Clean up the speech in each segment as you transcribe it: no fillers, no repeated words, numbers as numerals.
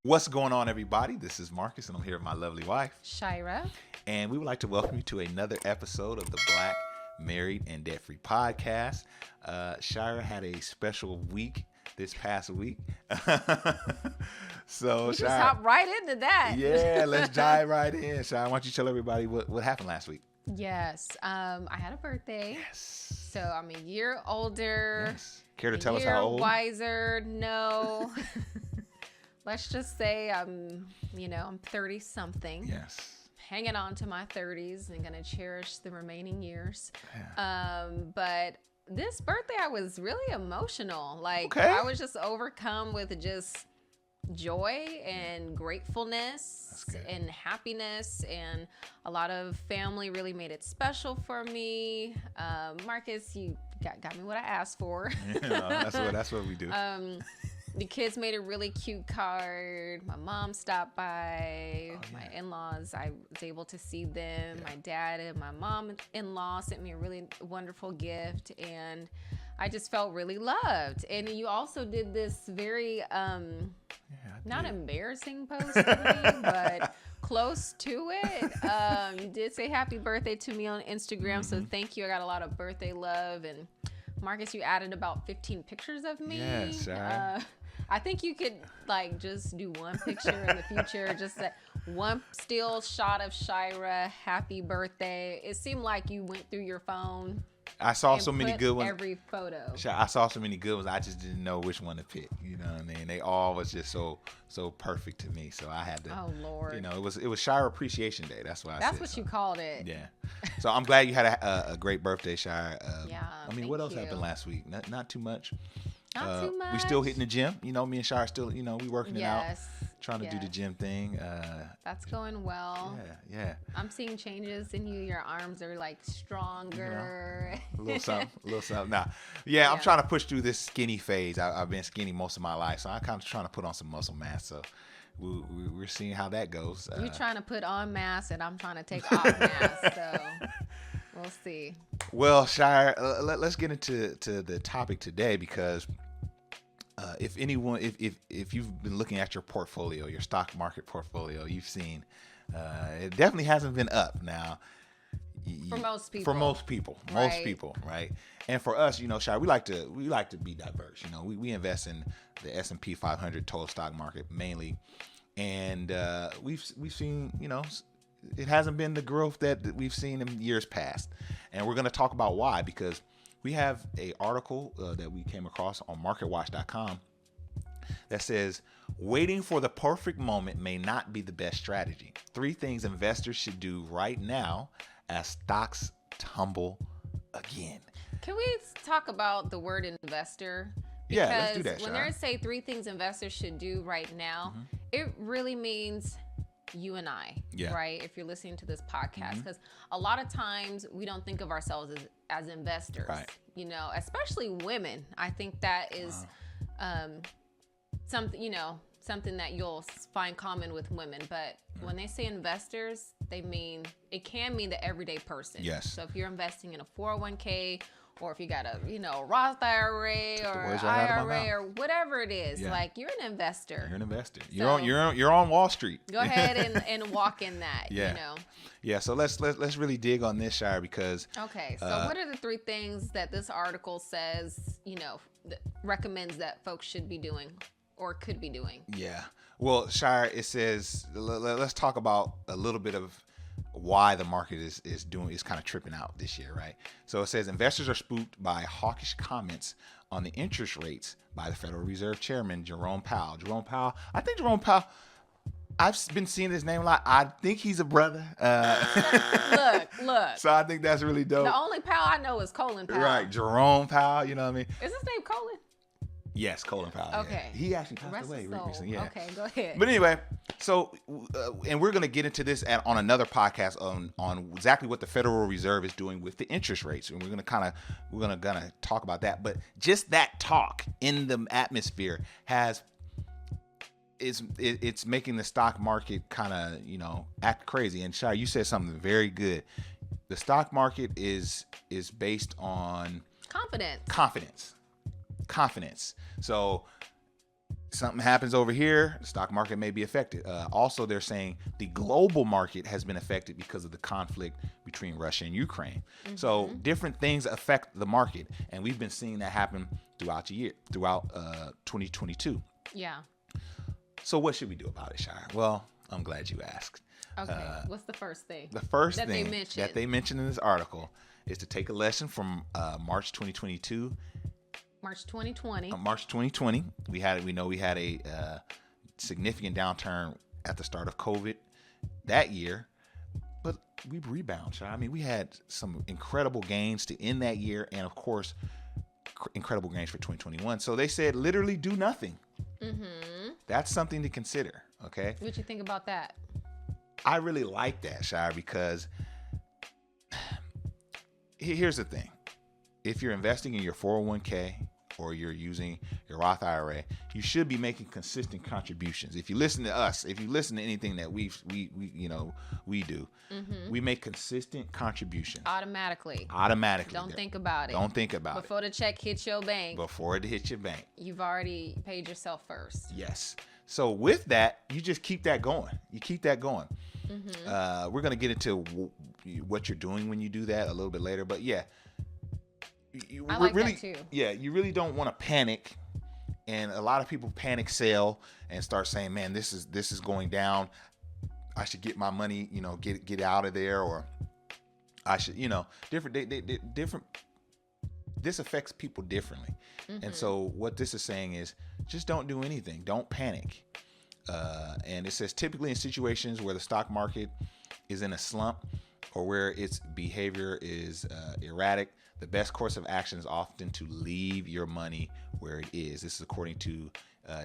What's going on, everybody? This is Marcus, and I'm here with my lovely wife, Shira. And we would like to welcome you to another episode of the Black, Married, and Debt-Free podcast. Shira had a special week this past week. So we just hop right into that. Yeah, let's dive right in. Shira, why don't you tell everybody what happened last week? Yes. I had a birthday. Yes. So I'm a year older. Yes. Care to tell us how old? Wiser. No. Let's just say I'm 30 something. Yes. Hanging on to my 30s and gonna cherish the remaining years. Yeah. But this birthday I was really emotional. Like Okay. I was just overcome with just joy and gratefulness and happiness, and a lot of family really made it special for me. Marcus, you got me what I asked for. Yeah, that's what we do. The kids made a really cute card. My mom stopped by. My in-laws, I was able to see them. My dad and my mom-in-law sent me a really wonderful gift, and I just felt really loved. And you also did this very not embarrassing post to me, but close to it. You did say happy birthday to me on Instagram, so thank you. I got a lot of birthday love. And Marcus, you added about 15 pictures of me. Yes, I think you could just do one picture in the future, just that one still shot of Shira, happy birthday. It seemed like you went through your phone. I saw so many good ones. Every photo. I saw so many good ones. I just didn't know which one to pick. You know what I mean? They all was just so perfect to me. So I had to. Oh Lord. It was Shire Appreciation Day. That's why. That's what you called it. Yeah. So I'm glad you had a great birthday, Shire. Yeah. I mean, what else happened last week? Not too much. Not too much. We still hitting the gym. Me and Shire still. We working it out. Trying to do the gym thing. That's going well. Yeah. I'm seeing changes in you. Your arms are stronger. A little something. Nah. Yeah, I'm trying to push through this skinny phase. I've been skinny most of my life, so I'm kind of trying to put on some muscle mass. So we're seeing how that goes. You're trying to put on mass, and I'm trying to take off mass. So we'll see. Well, Shire, let's get into the topic today, because if you've been looking at your portfolio, your stock market portfolio, you've seen it definitely hasn't been up now. For most people. Right? And for us, Shire, we like to be diverse. We invest in the S&P 500 total stock market mainly, and we've seen it hasn't been the growth that we've seen in years past, and we're going to talk about why, because we have a article that we came across on MarketWatch.com that says, waiting for the perfect moment may not be the best strategy. 3 things investors should do right now as stocks tumble again. Can we talk about the word investor? Because let's do that, when they say 3 things investors should do right now, it really means you and I, right? If you're listening to this podcast, because a lot of times we don't think of ourselves as investors, right? Especially women. I think that is something that you'll find common with women. But when they say investors, it can mean the everyday person. Yes. So if you're investing in a 401k, or if you got a Roth IRA or IRA or whatever it is, you're an investor. You're an investor. So you're on Wall Street. Go ahead and walk in that. Yeah. So let's really dig on this, Shire, because okay. So what are the 3 things that this article says that recommends that folks should be doing or could be doing? Yeah. Well, Shire, it says let's talk about a little bit of why the market is kind of tripping out this year, right? So it says investors are spooked by hawkish comments on the interest rates by the Federal Reserve Chairman Jerome Powell. I think Jerome Powell, I've been seeing his name a lot. I think he's a brother. Look. So I think that's really dope. The only Powell I know is Colin Powell. Right, Jerome Powell. You know what I mean? Is his name Colin? Yes, Colin Powell. Okay. Yeah. He actually passed away recently. Yeah. Okay, go ahead. But anyway, so and we're going to get into this on another podcast on exactly what the Federal Reserve is doing with the interest rates, and we're going to talk about that. But just that talk in the atmosphere it's making the stock market kind of act crazy. And Shire, you said something very good. the stock market is based on confidence. So something happens over here, the stock market may be affected. Also, they're saying the global market has been affected because of the conflict between Russia and Ukraine. So different things affect the market, and we've been seeing that happen throughout 2022. Yeah. So what should we do about it, Shire? Well, I'm glad you asked. Okay. What's the first thing? The first thing that they mentioned in this article is to take a lesson from March 2022. March 2020. March 2020. We had a significant downturn at the start of COVID that year, but we rebound. I mean, we had some incredible gains to end that year, and of course, incredible gains for 2021. So they said, literally do nothing. That's something to consider. Okay. What you think about that? I really like that, Shire, because here's the thing. If you're investing in your 401k or you're using your Roth IRA, you should be making consistent contributions. If you listen to us, if you listen to anything that we do, we make consistent contributions. Automatically. Don't think about it. Before the check hits your bank. Before it hits your bank. You've already paid yourself first. Yes. So with that, you just keep that going. You keep that going. We're going to get into what you're doing when you do that a little bit later. But yeah, I like that too. Yeah, you really don't want to panic. And a lot of people panic sell and start saying, man, this is going down. I should get my money, get out of there, or I should, different. This affects people differently. And so what this is saying is just don't do anything. Don't panic. And it says typically in situations where the stock market is in a slump or where its behavior is erratic, the best course of action is often to leave your money where it is. This is according to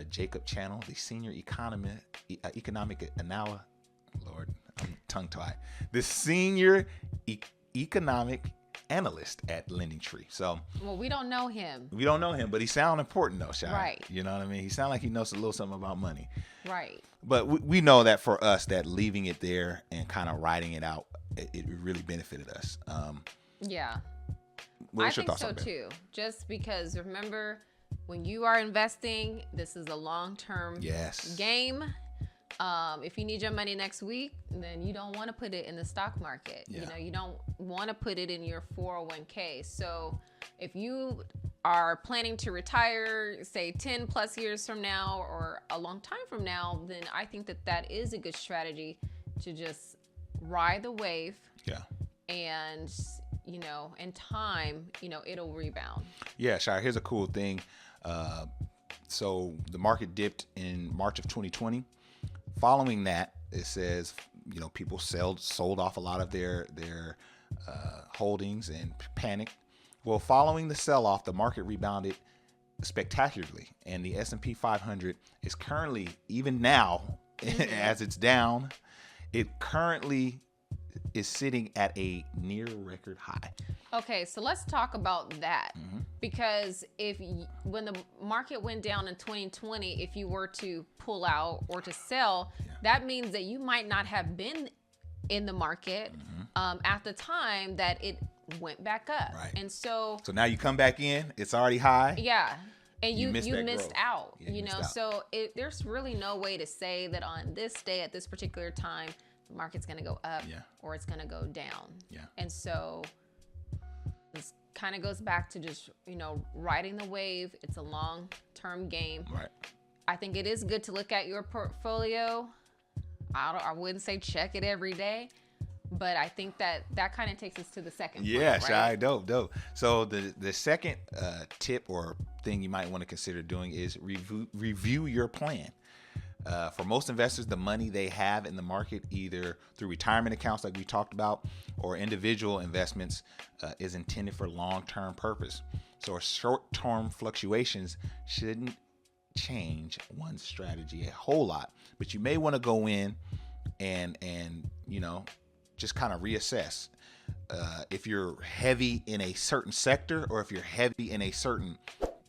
Jacob Channel, the senior economic analyst. Lord, I'm tongue-tied. The senior economic analyst at LendingTree. So, well, we don't know him. But he sounds important though, Shire. Right. You know what I mean? He sounds like he knows a little something about money. Right. But we know that for us, that leaving it there and kind of writing it out, it really benefited us. Yeah. What's your I think thoughts so on that? too. Just because, remember, when you are investing, this is a long-term game. If you need your money next week, then you don't want to put it in the stock market. Yeah. You don't want to put it in your 401k. So if you are planning to retire, say 10 plus years from now or a long time from now, then I think that is a good strategy to just ride the wave. Yeah. And, in time, it'll rebound. Yeah, Shire, here's a cool thing. So the market dipped in March of 2020. Following that, it says, people sold off a lot of their holdings and panicked. Well, following the sell-off, the market rebounded spectacularly, and the S&P 500 is currently, even now, as it's down, it currently is sitting at a near record high. Okay, so let's talk about that. Because when the market went down in 2020, if you were to pull out or to sell, that means that you might not have been in the market at the time that it went back up. Right. And so now you come back in, it's already high. Yeah. And you missed growth. out, Yeah, so there's really no way to say that on this day at this particular time, the market's going to go up or it's going to go down. Yeah. And so this kind of goes back to just, riding the wave. It's a long-term game. Right. I think it is good to look at your portfolio. I wouldn't say check it every day, but I think that kind of takes us to the second point, Yeah, right? Shy, dope. So the second tip or thing you might want to consider doing is review your plan. For most investors, the money they have in the market, either through retirement accounts like we talked about or individual investments, is intended for long-term purpose. So short-term fluctuations shouldn't change one's strategy a whole lot, but you may want to go in and just kind of reassess. If you're heavy in a certain sector, or if you're heavy in a certain,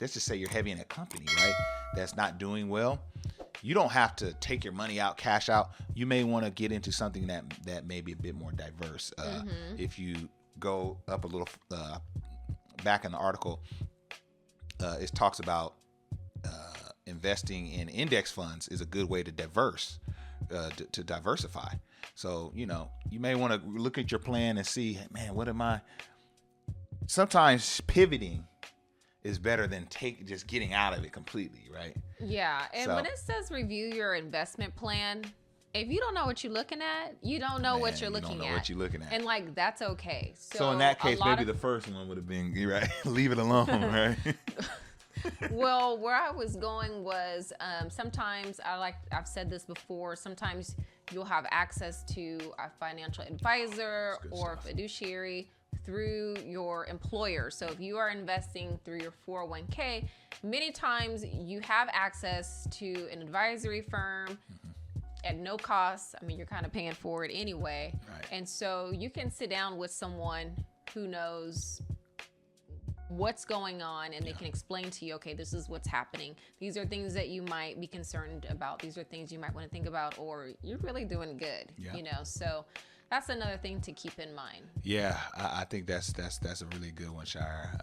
let's just say you're heavy in a company, right, that's not doing well, you don't have to take your money out, cash out. You may want to get into something that may be a bit more diverse. If you go up a little back in the article, it talks about investing in index funds is a good way to diversify. So, you may want to look at your plan and see, man, what am I? Sometimes pivoting is better than just getting out of it completely, right? Yeah, and when it says review your investment plan, if you don't know what you're looking at, you don't know what you're looking at. And like, that's okay. So in that case, maybe the first one would have been, right? Leave it alone, right? Well, where I was going was sometimes I've said this before, sometimes you'll have access to a financial advisor or fiduciary through your employer. So if you are investing through your 401k, many times you have access to an advisory firm at no cost. I mean, you're kind of paying for it anyway. Right. And so you can sit down with someone who knows what's going on, and they can explain to you, okay, this is what's happening. These are things that you might be concerned about. These are things you might want to think about, or you're really doing good, So that's another thing to keep in mind. Yeah, I think that's a really good one, Shire.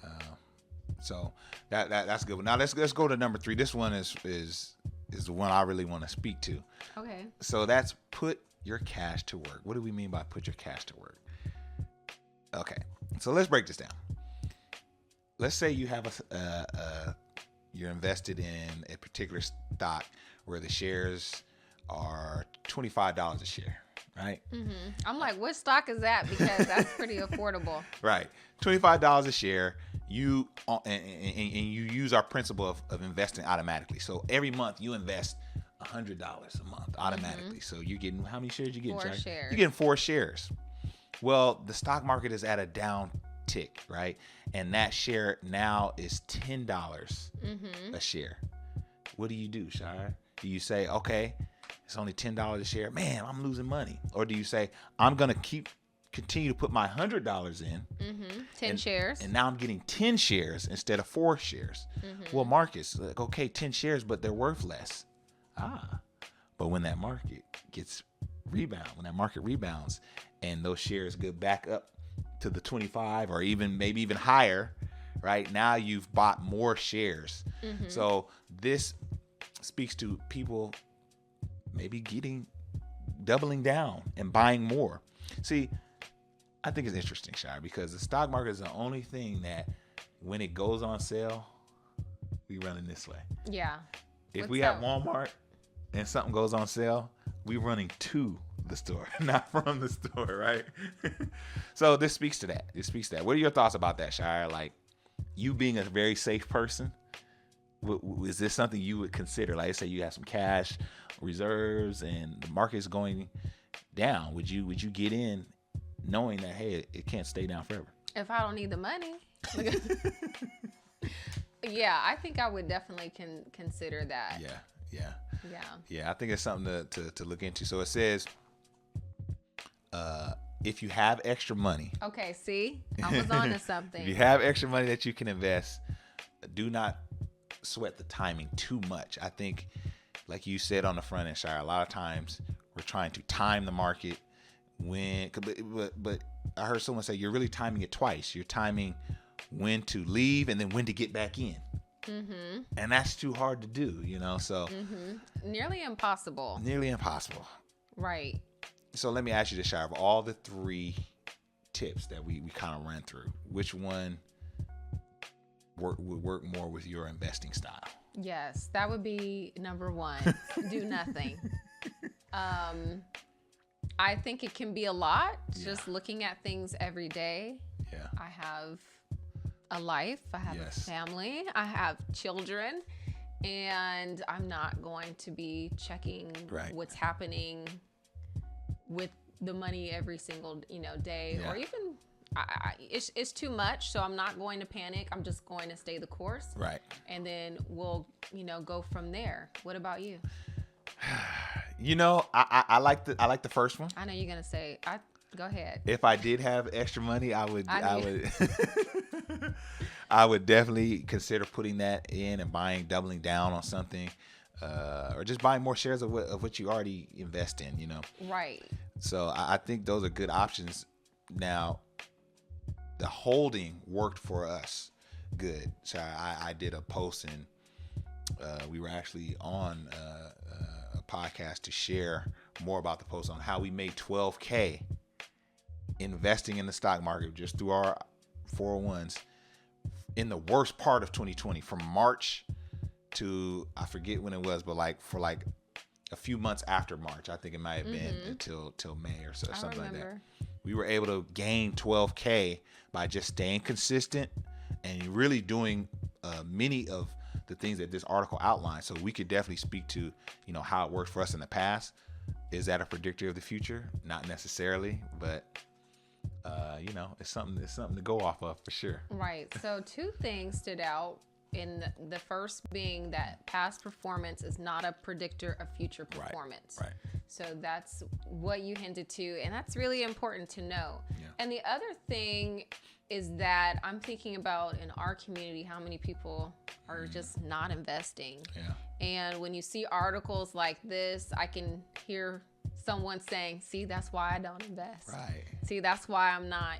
So that's a good one. Now let's go to number 3. This one is the one I really want to speak to. Okay. So that's put your cash to work. What do we mean by put your cash to work? Okay, so let's break this down. Let's say you have you're invested in a particular stock where the shares are $25 a share, right? I'm like, what stock is that? Because that's pretty affordable. Right, $25 a share. You and you use our principle of investing automatically. So every month you invest $100 a month automatically. So you're getting, how many shares you getting? 4 shares. You're getting 4 shares. Well, the stock market is at a down tick, right? And that share now is $10 a share. What do you do, Shire? Do you say, okay, it's only $10 a share, man, I'm losing money? Or do you say, I'm gonna continue to put my $100 in, 10 shares, and now I'm getting 10 shares instead of 4 shares? Well, Marcus, like, okay, 10 shares, but they're worth less. But when that market rebounds and those shares go back up to the 25 or maybe even higher, right? Now you've bought more shares. So this speaks to people maybe doubling down and buying more. See, I think it's interesting, Shire, because the stock market is the only thing that when it goes on sale, we run in this way. Yeah. If we at Walmart and something goes on sale, we running to the store, not from the store, right? So this speaks to that. What are your thoughts about that, Shire? Like, you being a very safe person, is this something you would consider? Like, say you have some cash reserves and the market is going down. Would you get in knowing that, hey, it can't stay down forever? If I don't need the money. Yeah, I think I would definitely consider that. Yeah, I think it's something to look into. So it says, if you have extra money. Okay, see? I was on to something. If you have extra money that you can invest, do not sweat the timing too much. I think, like you said on the front end, Shire, a lot of times we're trying to time the market but I heard someone say you're really timing it twice. You're timing when to leave and then when to get back in. And that's too hard to do, so. Nearly impossible. Right. So let me ask you this, Shire, of all the 3 tips that we kind of ran through, which one would work more with your investing style? Yes, that would be number 1. Do nothing. I think it can be a lot, just looking at things every day. Yeah. I have a life, I have a family, I have children, and I'm not going to be checking what's happening with the money every single day, or even it's too much. So I'm not going to panic. I'm just going to stay the course, right? And then we'll go from there. What about you? I like the first one. I know you're gonna say. Go ahead. If I did have extra money, I would I would definitely consider putting that in and doubling down on something. or just buying more shares of what you already invest in, Right. So I think those are good options. Now, the holding worked for us good. So I did a post, and we were actually on a podcast to share more about the post on how we made $12K investing in the stock market just through our 401s in the worst part of 2020, from March to, I forget when it was, but for a few months after March. I think it might have been until May or so, something like that. We were able to gain 12K by just staying consistent and really doing many of the things that this article outlines. So we could definitely speak to, how it worked for us in the past. Is that a predictor of the future? Not necessarily, but it's something to go off of for sure. Right. So 2 things stood out. In the first being that past performance is not a predictor of future performance. Right. So that's what you hinted to, and that's really important to know. Yeah. And the other thing is that I'm thinking about in our community how many people are just not investing. Yeah. And when you see articles like this, I can hear someone saying, "See, that's why I don't invest. Right. See, that's why I'm not,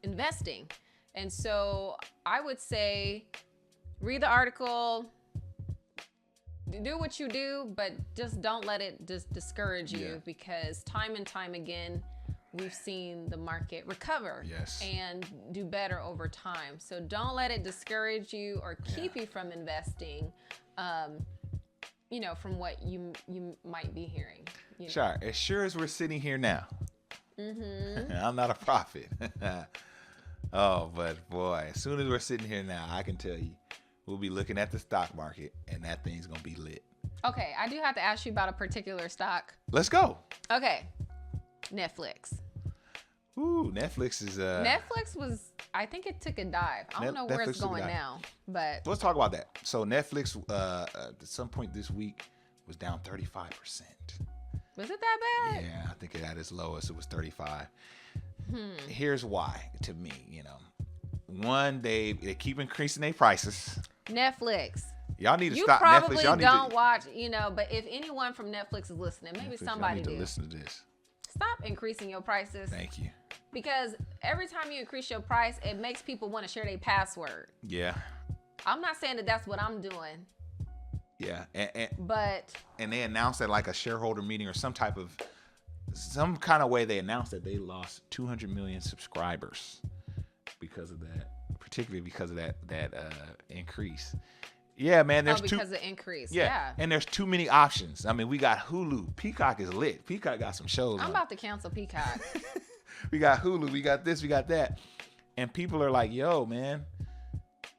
investing." And so I would say, read the article, do what you do, but just don't let it just discourage you, because time and time again, we've seen the market recover and do better over time. So don't let it discourage you or keep you from investing, from what you might be hearing. Sure. As sure as we're sitting here now, I'm not a prophet. Oh, but boy, as soon as we're sitting here now, I can tell you, we'll be looking at the stock market, and that thing's going to be lit. Okay, I do have to ask you about a particular stock. Let's go. Okay, Netflix. Ooh, Netflix is... Netflix was, I think it took a dive. I don't know where it's going now, but... Let's talk about that. So Netflix, at some point this week, was down 35%. Was it that bad? Yeah, I think at its lowest, it was 35. Here's why, to me, One, they keep increasing their prices. Netflix. Y'all need to you stop probably Netflix. Y'all need don't to watch, but if anyone from Netflix is listening, maybe Netflix, somebody y'all need do. to listen to this. Stop increasing your prices. Thank you. Because every time you increase your price, it makes people want to share their password. Yeah. I'm not saying that that's what I'm doing. Yeah. And they announced at a shareholder meeting or some kind of way, they announced that they lost 200 million subscribers because of that, particularly because of that increase. Yeah, man. There's because of the increase. Yeah. Yeah. And there's too many options. I mean, we got Hulu. Peacock is lit. Peacock got some shows. I'm about to cancel Peacock. We got Hulu. We got this. We got that. And people are like, "Yo, man,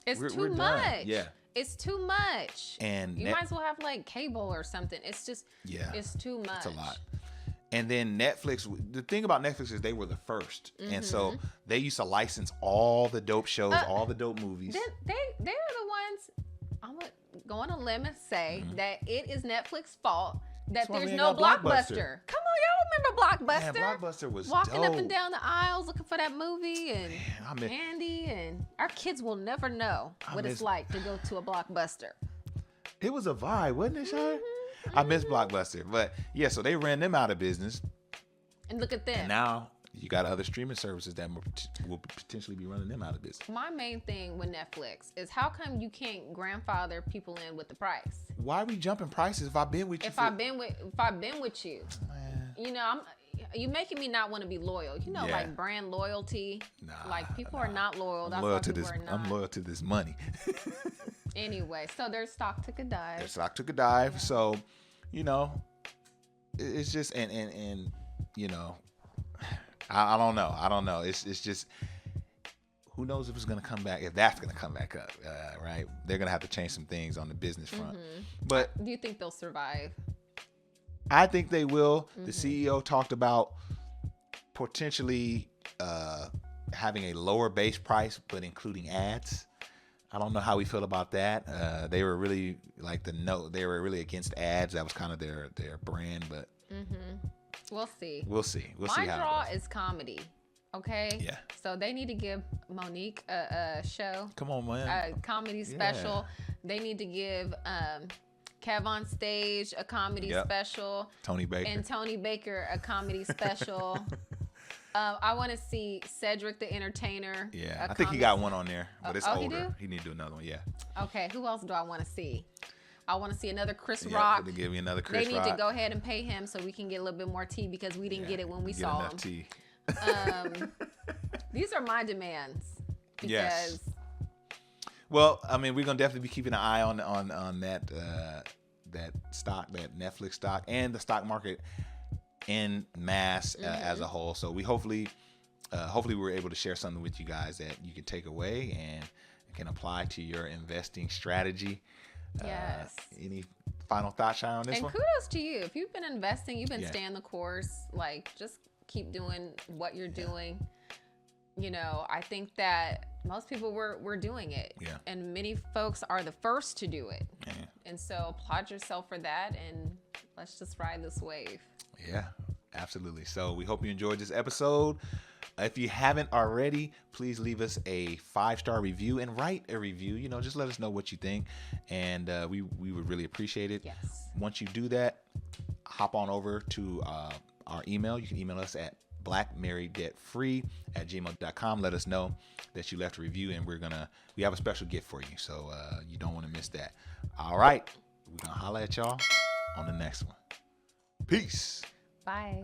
it's too much. Done." Yeah. It's too much. And you might as well have cable or something. It's just, it's too much. It's a lot. And then Netflix, the thing about Netflix is they were the first. And so they used to license all the dope shows, all the dope movies. They are the ones, I'm going to go on a limb and say that it is Netflix's fault that there's no Blockbuster. Come on, y'all remember Blockbuster? Man, Blockbuster was walking dope. up and down the aisles looking for that movie, and Andy, and our kids will never know what it's like to go to a Blockbuster. It was a vibe, wasn't it, Shire? I miss Blockbuster. But yeah, so they ran them out of business. And look at them. And now you got other streaming services that will potentially be running them out of business. My main thing with Netflix is how come you can't grandfather people in with the price? Why are we jumping prices if I've been with you? If I've been with you, man. you making me not want to be loyal. Like brand loyalty. People are not loyal. That's why people are not. I'm loyal to this money. Anyway, so their stock took a dive. Yeah. So, it's just and I don't know. It's just, who knows if it's gonna come back, if that's gonna come back up, right? They're gonna have to change some things on the business front. But do you think they'll survive? I think they will. The CEO talked about potentially having a lower base price, but including ads. I don't know how we feel about that. They were really they were really against ads. That was kind of their brand, but we'll see. We'll see how My draw is comedy. Okay. Yeah. So they need to give Monique a show. Come on, man. A comedy special. They need to give Kev on Stage, a comedy special. Tony Baker. And Tony Baker, a comedy special. I want to see Cedric the Entertainer. Yeah, I think he got one on there, but it's older. He need to do another one. Yeah. Okay, who else do I want to see? I want to see another Chris Rock. To give me another Chris Rock. They need to go ahead and pay him so we can get a little bit more tea because we didn't get it when we saw him. Tea. These are my demands. Because yes. Well, I mean, we're gonna definitely be keeping an eye on that that stock, that Netflix stock, and the stock market in mass as a whole. So we hopefully we're able to share something with you guys that you can take away and can apply to your investing strategy. Yes. Any final thoughts, Shire, on this one? And kudos to you. If you've been investing, you've been staying the course. Like, just keep doing what you're doing. You know, I think that most people were doing it. Yeah. And many folks are the first to do it. Yeah. And so applaud yourself for that, and let's just ride this wave. Yeah, absolutely. So we hope you enjoyed this episode. If you haven't already, please leave us a 5-star review and write a review. You know, just let us know what you think, and we would really appreciate it. Yes. Once you do that, hop on over to our email. You can email us at BlackMarriedDebtFree@gmail.com. Let us know that you left a review, and we have a special gift for you, so you don't want to miss that. All right, we're gonna holla at y'all on the next one. Peace. Bye.